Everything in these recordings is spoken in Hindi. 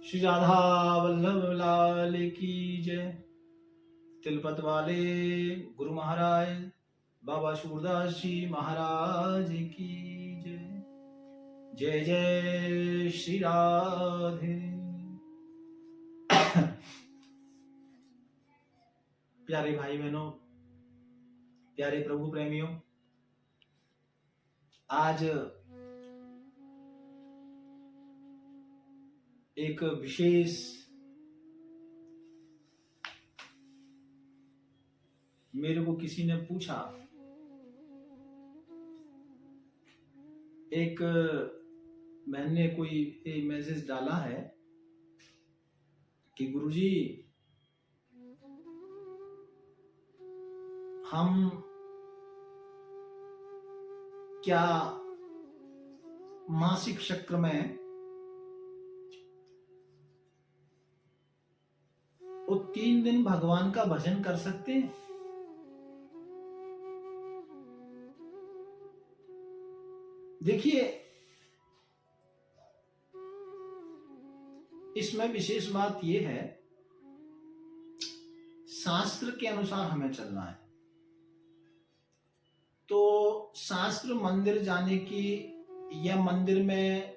श्री राधा वल्लभ लाल की जय। तिलपत वाले गुरु महाराज बाबा सूरदास जी महाराज की जय। जय जय श्री राधे। प्यारे भाई बहनों, प्यारे प्रभु प्रेमियों, आज एक विशेष मेरे को किसी ने पूछा, एक बहन ने कोई मैसेज डाला है कि गुरुजी हम क्या मासिक चक्र में वो 3 दिन भगवान का भजन कर सकते हैं? देखिए, इसमें विशेष बात यह है, शास्त्र के अनुसार हमें चलना है। तो शास्त्र मंदिर जाने की या मंदिर में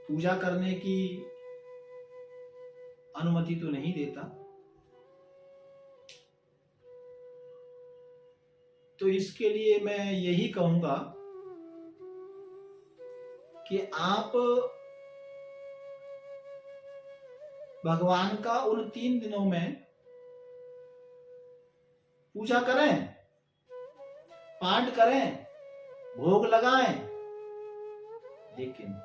पूजा करने की अनुमति तो नहीं देता। तो इसके लिए मैं यही कहूंगा कि आप भगवान का उन 3 दिनों में पूजा करें, पाठ करें, भोग लगाएं, लेकिन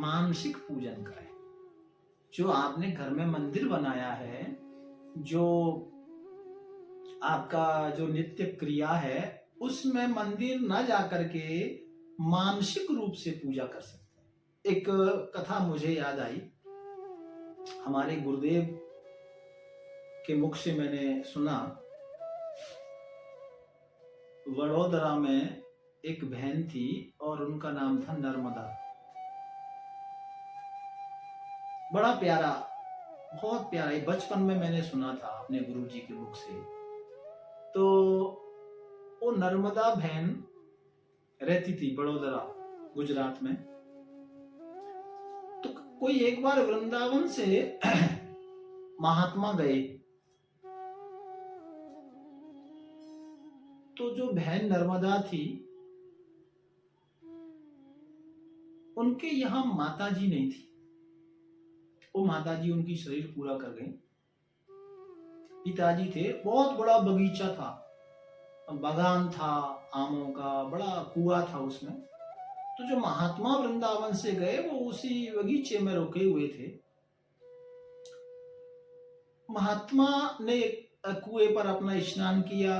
मानसिक पूजन करें। जो आपने घर में मंदिर बनाया है, जो आपका जो नित्य क्रिया है, उसमें मंदिर न जाकर के मानसिक रूप से पूजा कर सकते हैं। एक कथा मुझे याद आई, हमारे गुरुदेव के मुख से मैंने सुना। वडोदरा में एक बहन थी और उनका नाम था नर्मदा। बड़ा प्यारा, बहुत प्यारा, बचपन में मैंने सुना था अपने गुरु जी के मुख से। तो वो नर्मदा बहन रहती थी बड़ोदरा, गुजरात में। तो कोई एक बार वृंदावन से महात्मा गए, तो जो बहन नर्मदा थी, उनके यहां माताजी नहीं थी। वो माताजी उनकी शरीर पूरा कर गई। पिताजी थे, बहुत बड़ा बगीचा था, बागान था आमों का, बड़ा कुआं था उसमें। तो जो महात्मा वृंदावन से गए वो उसी बगीचे में रुके हुए थे। महात्मा ने कुएं पर अपना स्नान किया,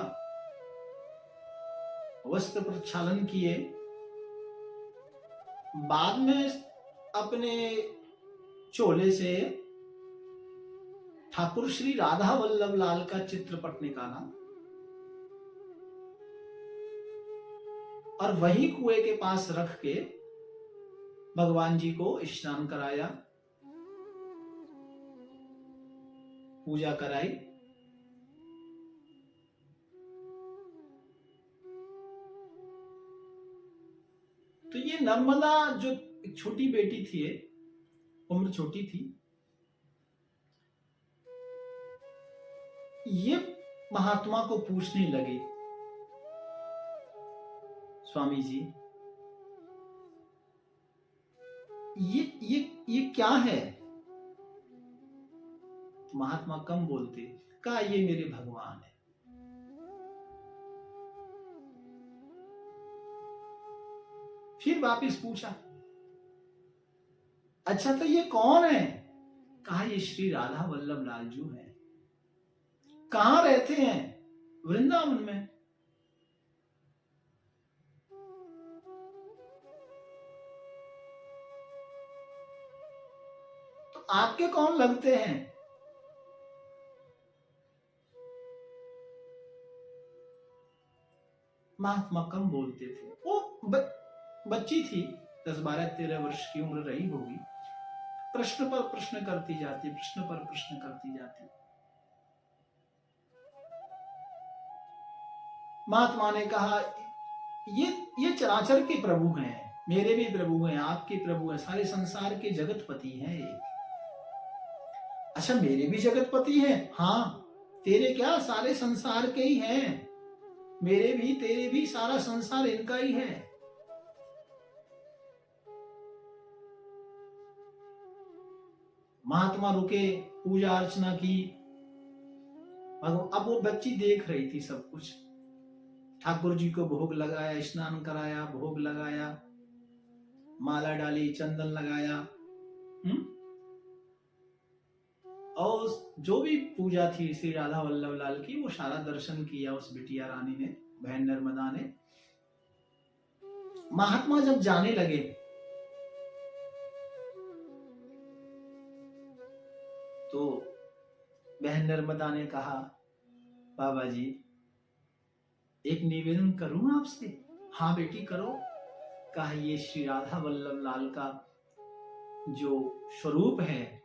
वस्त्र प्रक्षालन किए, बाद में अपने चोले से ठाकुर श्री राधा वल्लभ लाल का चित्रपट निकाला और वही कुएं के पास रख के भगवान जी को स्नान कराया, पूजा कराई। तो ये नर्मदा जो एक छोटी बेटी थी, उम्र छोटी थी, ये महात्मा को पूछने लगी, स्वामी जी ये क्या है? महात्मा कम बोलते, कहा ये मेरे भगवान है। फिर वापिस पूछा, अच्छा तो ये कौन है? कहा ये श्री राधा वल्लभ लाल जी हैं। कहां रहते हैं? वृंदावन में। तो आपके कौन लगते हैं? महात्मा कम बोलते थे। वो बच्ची थी, 10-12-13 वर्ष की उम्र रही होगी, प्रश्न पर प्रश्न करती जाती, प्रश्न पर प्रश्न करती जाती। महात्मा ने कहा, ये चराचर के प्रभु हैं, मेरे भी प्रभु हैं, आपके प्रभु हैं, सारे संसार के जगतपति हैं ये। अच्छा, मेरे भी जगतपति हैं? हाँ, तेरे क्या, सारे संसार के ही हैं, मेरे भी तेरे भी, सारा संसार इनका ही है। महात्मा रुके, पूजा अर्चना की। अब वो बच्ची देख रही थी सब कुछ। ठाकुर जी को भोग लगाया, स्नान कराया, भोग लगाया, माला डाली, चंदन लगाया, और जो भी पूजा थी श्री राधा वल्लभ लाल की, वो सारा दर्शन किया उस बिटिया रानी ने, बहन नर्मदा ने। महात्मा जब जाने लगे तो बहन नर्मदा ने कहा, बाबा जी एक निवेदन करूं आपसे? हाँ बेटी करो। कहा, ये श्री राधा वल्लभ लाल का जो स्वरूप है,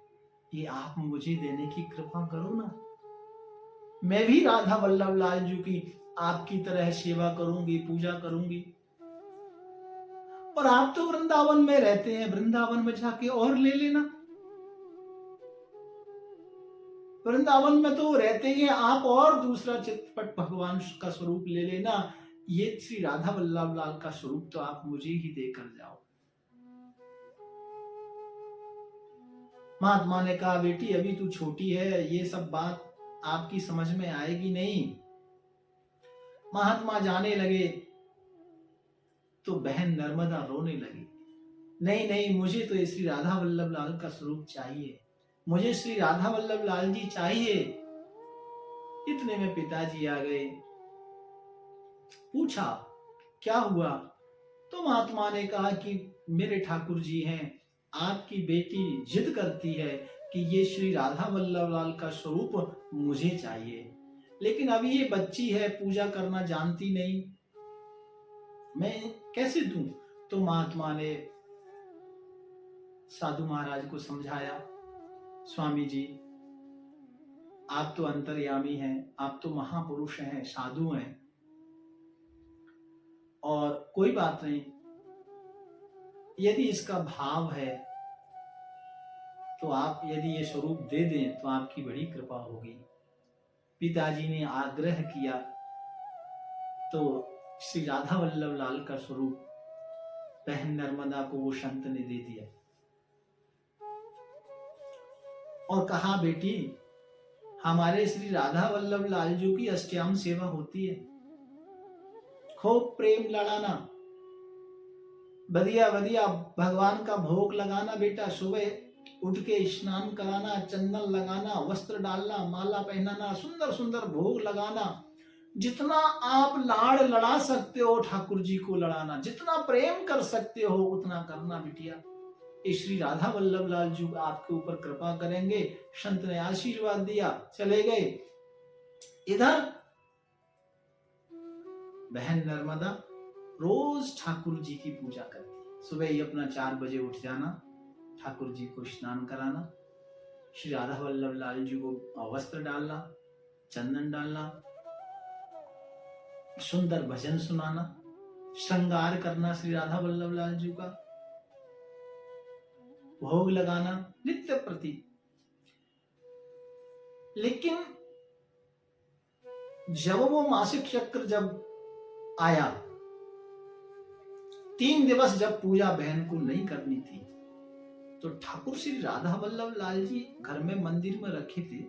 ये आप मुझे देने की कृपा करो ना। मैं भी राधा वल्लभ लाल जी की आपकी तरह सेवा करूंगी, पूजा करूंगी। और आप तो वृंदावन में रहते हैं, वृंदावन में जाके और ले लेना। वृंदावन में तो रहते हैं आप, और दूसरा चित्रपट भगवान का स्वरूप ले लेना। ये श्री राधा वल्लभ लाल का स्वरूप तो आप मुझे ही देकर जाओ। महात्मा ने कहा, बेटी अभी तू छोटी है, ये सब बात आपकी समझ में आएगी नहीं। महात्मा जाने लगे तो बहन नर्मदा रोने लगी। नहीं नहीं, मुझे तो श्री राधा वल्लभ लाल का स्वरूप चाहिए, मुझे श्री राधा वल्लभ लाल जी चाहिए। इतने में पिताजी आ गए। पूछा क्या हुआ? तो महात्मा ने कहा कि मेरे ठाकुर जी हैं, आपकी बेटी जिद करती है कि ये श्री राधा वल्लभ लाल का स्वरूप मुझे चाहिए, लेकिन अभी ये बच्ची है, पूजा करना जानती नहीं, मैं कैसे दूं? तो महात्मा ने साधु महाराज को समझाया, स्वामी जी आप तो अंतर्यामी हैं, आप तो महापुरुष हैं, साधु हैं, और कोई बात नहीं, यदि इसका भाव है तो आप यदि ये स्वरूप दे दें तो आपकी बड़ी कृपा होगी। पिताजी ने आग्रह किया तो श्री राधा वल्लभ लाल का स्वरूप बहन नर्मदा को वो संत ने दे दिया और कहा, बेटी हमारे श्री राधा वल्लभ लाल जी की अष्टयाम सेवा होती है, खूब प्रेम लड़ाना, बढ़िया बढ़िया भगवान का भोग लगाना बेटा, सुबह उठ के स्नान कराना, चंदन लगाना, वस्त्र डालना, माला पहनाना, सुंदर सुंदर भोग लगाना, जितना आप लाड़ लड़ा सकते हो ठाकुर जी को लड़ाना, जितना प्रेम कर सकते हो उतना करना बिटिया। श्री राधा वल्लभ लाल जी आपके ऊपर कृपा करेंगे। संत ने आशीर्वाद दिया, चले गए। इधर बहन नर्मदा रोज ठाकुर जी की पूजा करती, सुबह ही अपना 4 बजे उठ जाना, ठाकुर जी को स्नान कराना, श्री राधा वल्लभ लाल जी को वस्त्र डालना, चंदन डालना, सुंदर भजन सुनाना, श्रृंगार करना श्री राधा वल्लभ लाल जी का, भोग लगाना नित्य प्रति। लेकिन जब वो मासिक चक्र जब आया, 3 दिवस जब पूजा बहन को नहीं करनी थी, तो ठाकुर श्री राधा वल्लभ लाल जी घर में मंदिर में रखे थे,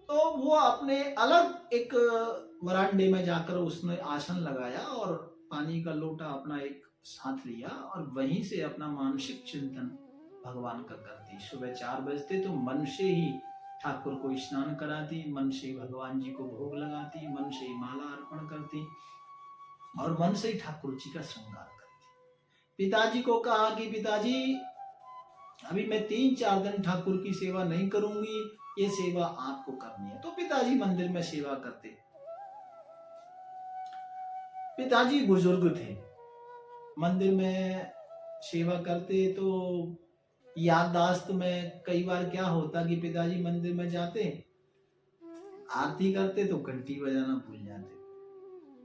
तो वो अपने अलग एक वरांडे में जाकर उसने आसन लगाया और पानी का लोटा अपना एक साथ लिया और वहीं से अपना मानसिक चिंतन भगवान का करती। सुबह 4 बजते तो मन से ही ठाकुर को स्नान कराती, मन से भगवान जी को भोग लगाती, मन से माला अर्पण करती और मन से ही ठाकुर जी का श्रृंगार करती। पिताजी को कहा कि पिताजी अभी मैं 3-4 दिन ठाकुर की सेवा नहीं करूंगी, ये सेवा आपको करनी है। तो पिताजी मंदिर में सेवा करते। पिताजी बुजुर्ग थे, मंदिर में सेवा करते तो याददाश्त में कई बार क्या होता कि पिताजी मंदिर में जाते, आरती करते तो घंटी बजाना भूल जाते,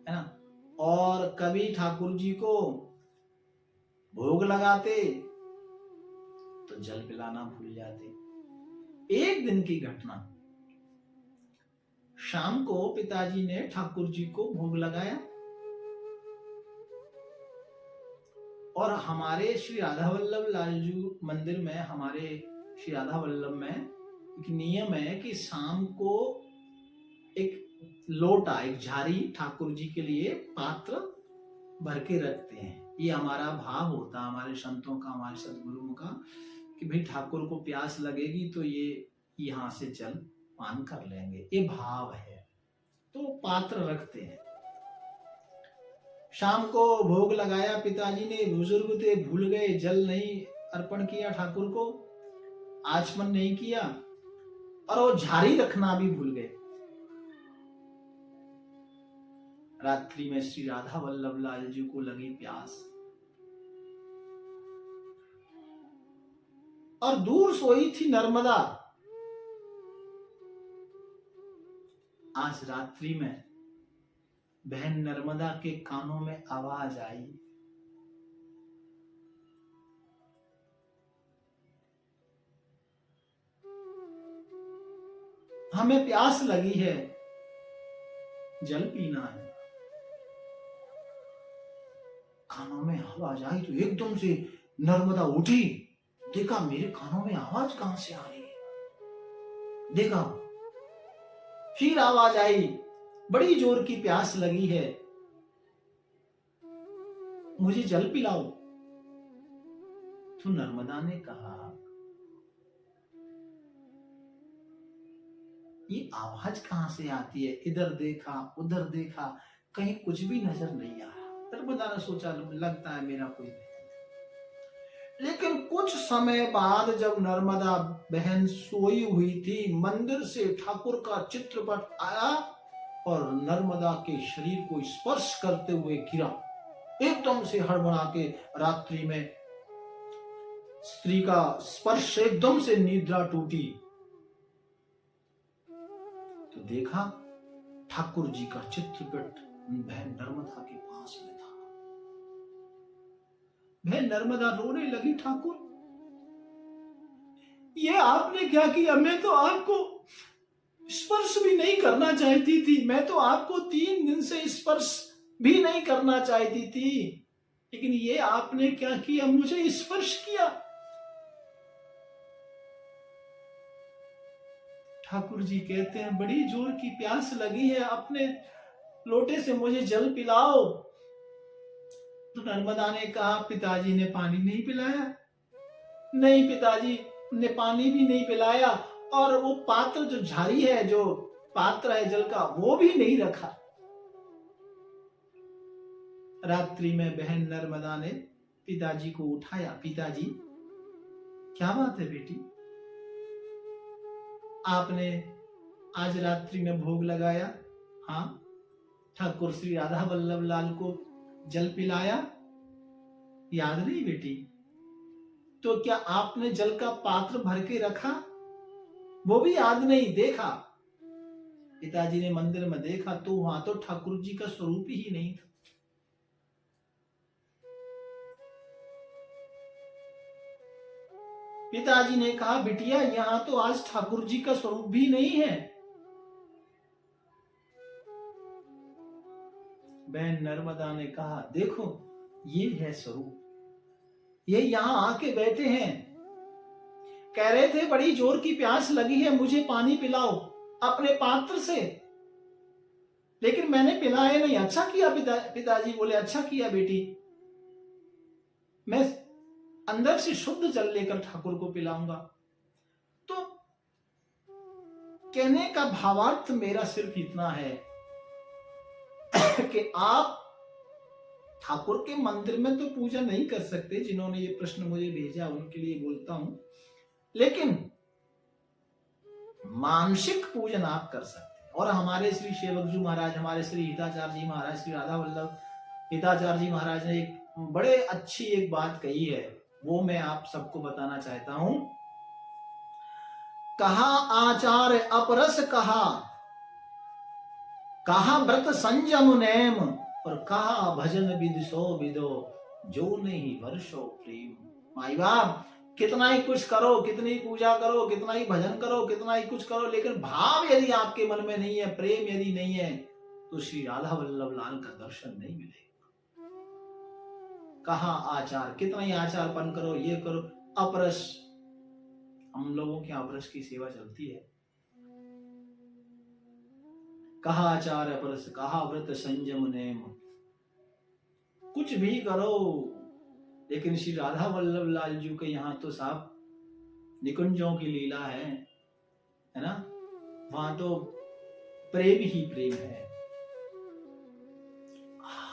है ना। और कभी ठाकुर जी को भोग लगाते तो जल पिलाना भूल जाते। एक दिन की घटना, शाम को पिताजी ने ठाकुर जी को भोग लगाया और हमारे श्री राधा वल्लभ लालजू मंदिर में, हमारे श्री राधा वल्लभ में एक नियम है कि शाम को एक लोटा, एक झारी ठाकुर जी के लिए पात्र भर के रखते हैं। ये हमारा भाव होता है, हमारे संतों का, हमारे सदगुरुओं का, कि भाई ठाकुर को प्यास लगेगी तो ये यहाँ से जल पान कर लेंगे, ये भाव है, तो पात्र रखते हैं। शाम को भोग लगाया पिताजी ने, बुजुर्ग थे, भूल गए, जल नहीं अर्पण किया ठाकुर को, आचमन नहीं किया और वो झारी रखना भी भूल गए। रात्रि में श्री राधा वल्लभ लाल जी को लगी प्यास और दूर सोई थी नर्मदा। आज रात्रि में बहन नर्मदा के कानों में आवाज आई, हमें प्यास लगी है, जल पीना है। कानों में आवाज आई तो एकदम से नर्मदा उठी, देखा मेरे कानों में आवाज कहां से आ रही है, देखा फिर आवाज आई, बड़ी जोर की प्यास लगी है, मुझे जल पिलाओ। तो नर्मदा ने कहा, ये आवाज कहां से आती है, इधर देखा उधर देखा, कहीं कुछ भी नजर नहीं आ रहा। नर्मदा ने सोचा लगता है मेरा कोई बहन। लेकिन कुछ समय बाद जब नर्मदा बहन सोई हुई थी, मंदिर से ठाकुर का चित्रपट आया और नर्मदा के शरीर को स्पर्श करते हुए गिरा। एकदम से हड़बड़ा के, रात्रि में स्त्री का स्पर्श, एकदम से निद्रा टूटी तो देखा ठाकुर जी का चित्रपट बहन नर्मदा के पास में था। बहन नर्मदा रोने लगी, ठाकुर ये आपने क्या किया, मैं तो आपको स्पर्श भी नहीं करना चाहती थी, मैं तो आपको 3 दिन से स्पर्श भी नहीं करना चाहती थी, लेकिन ये आपने क्या किया, मुझे स्पर्श किया। ठाकुर जी कहते हैं बड़ी जोर की प्यास लगी है, अपने लोटे से मुझे जल पिलाओ। तो नर्मदा ने कहा, पिताजी ने पानी नहीं पिलाया। नहीं, पिताजी ने पानी भी नहीं पिलाया और वो पात्र जो झारी है, जो पात्र है जल का, वो भी नहीं रखा। रात्रि में बहन नर्मदा ने पिताजी को उठाया, पिताजी क्या बात है बेटी, आपने आज रात्रि में भोग लगाया, हाँ, ठाकुर श्री राधा वल्लभ लाल को जल पिलाया, याद नहीं बेटी? तो क्या आपने जल का पात्र भर के रखा, वो भी याद नहीं? देखा, पिताजी ने मंदिर में देखा तो वहां तो ठाकुर जी का स्वरूप ही नहीं था। पिताजी ने कहा, बिटिया यहां तो आज ठाकुर जी का स्वरूप भी नहीं है। बहन नर्मदा ने कहा, देखो ये है स्वरूप, ये यहां आके बैठे हैं, कह रहे थे बड़ी जोर की प्यास लगी है, मुझे पानी पिलाओ अपने पात्र से, लेकिन मैंने पिलाया नहीं। अच्छा किया पिताजी बोले, अच्छा किया बेटी, मैं अंदर से शुद्ध जल लेकर ठाकुर को पिलाऊंगा। तो कहने का भावार्थ मेरा सिर्फ इतना है कि आप ठाकुर के मंदिर में तो पूजा नहीं कर सकते, जिन्होंने ये प्रश्न मुझे भेजा उनके लिए बोलता हूं, लेकिन मानसिक पूजन आप कर सकते हैं। और हमारे श्री सेवक जी महाराज, हमारे श्री हिताचार्य जी महाराज, श्री राधा वल्लभ हिताचार्य जी महाराज ने एक बड़े अच्छी एक बात कही है, वो मैं आप सबको बताना चाहता हूं। कहा आचार अपरस कहा व्रत संयम नेम, और कहा भजन विधि सो विदो, जो नहीं वर्षो प्रेम। माई बाप, कितना ही कुछ करो, कितनी पूजा करो, कितना ही भजन करो, कितना ही कुछ करो, लेकिन भाव यदि आपके मन में नहीं है, प्रेम यदि नहीं है, तो श्री राधा वल्लभ लाल का दर्शन नहीं मिलेगा। कहा आचार, कितना ही आचारपन करो, ये करो, अपरस, हम लोगों के अपरस की सेवा चलती है। कहा आचार अपरस, कहा व्रत संयम नेम, कुछ भी करो, लेकिन श्री राधा वल्लभ लाल जी के यहाँ तो साहब निकुंजों की लीला है ना, वहां तो प्रेम ही प्रेम है।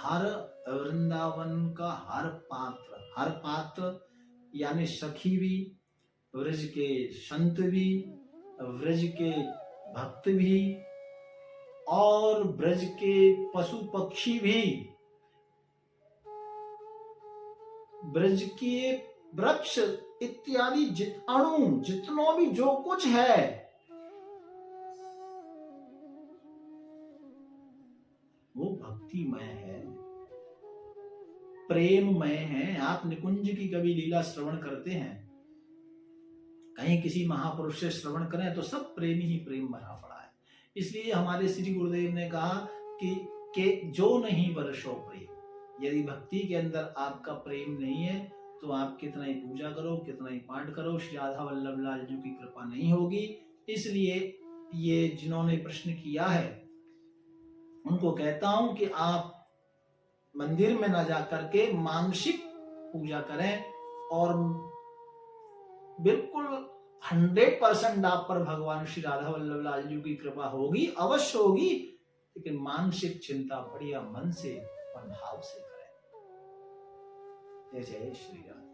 हर वृंदावन का हर पात्र यानी सखी भी, व्रज के संत भी, व्रज के भक्त भी, और ब्रज के पशु पक्षी भी, ब्रज के वृक्ष इत्यादि अणु जितनों भी जो कुछ है, वो भक्तिमय है, प्रेममय है। आप निकुंज की कभी लीला श्रवण करते हैं, कहीं किसी महापुरुष से श्रवण करें तो सब प्रेम ही प्रेम भरा पड़ा है। इसलिए हमारे श्री गुरुदेव ने कहा कि जो नहीं वर्षो प्रेम, यदि भक्ति के अंदर आपका प्रेम नहीं है तो आप कितना ही पूजा करो, कितना ही पाठ करो, श्री राधा वल्लभ लाल जी की कृपा नहीं होगी। इसलिए ये जिन्होंने प्रश्न किया है उनको कहता हूं कि आप मंदिर में न जाकर के मानसिक पूजा करें, और बिल्कुल 100% आप पर भगवान श्री राधा वल्लभ लाल जी की कृपा होगी, अवश्य होगी, लेकिन मानसिक चिंता बढ़िया मन से और भाव से करें। जय जय श्री राम।